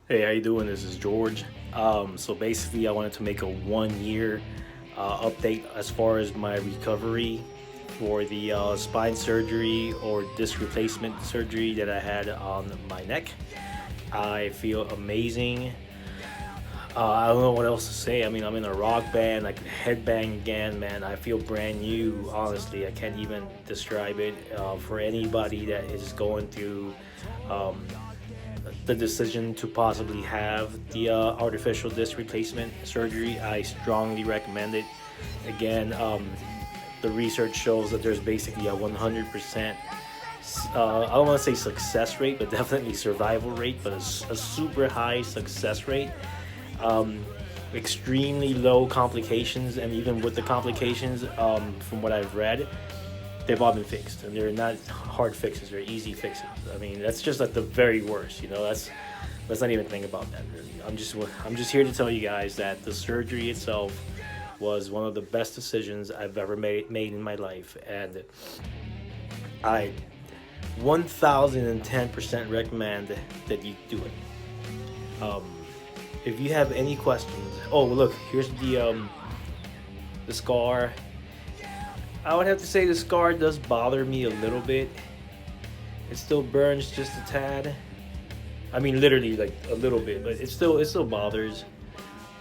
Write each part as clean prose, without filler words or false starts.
Hey, how you doing? This is George. So basically, I wanted to make a 1 year update as far as my recovery for the spine surgery or disc replacement surgery that I had on my neck. I feel amazing. I don't know what else to say. I mean, I'm in a rock band. I can headbang again, man. I feel brand new. Honestly, I can't even describe it. For anybody that is going through um, the decision to possibly have the artificial disc replacement surgery, I strongly recommend it. Again, the research shows that there's basically a 100%, I don't want to say success rate, but definitely survival rate, but a super high success rate. Um, Extremely low complications, and even with the complications, from what I've read, they've all been fixed, and they're not hard fixes; they're easy fixes. I mean, that's just at the very worst. Let's not even think about that. Really, I'm just here to tell you guys that the surgery itself was one of the best decisions I've ever made in my life, and I 1010% recommend that you do it. Um, if you have any questions, oh look, here's the scar. I would have to say the scar does bother me a little bit. It still burns just a tad. I mean, literally like a little bit, but it still bothers.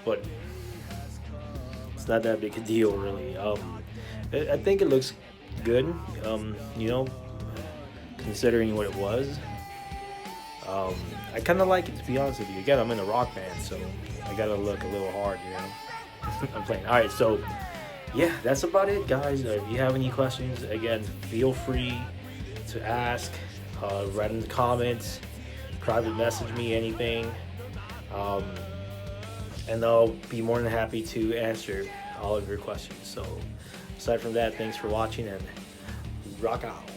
But it's not that big a deal, really. I think it looks good. You know, considering what it was. Um, I kind of like it, to be honest with you. Again, I'm in a rock band, so I gotta look a little hard, you know. I'm playing. All right, so yeah, that's about it, guys. If you have any questions, again, feel free to ask. Write in the comments, private message me, anything, um, and I'll be more than happy to answer all of your questions. So, aside from that, thanks for watching and rock out.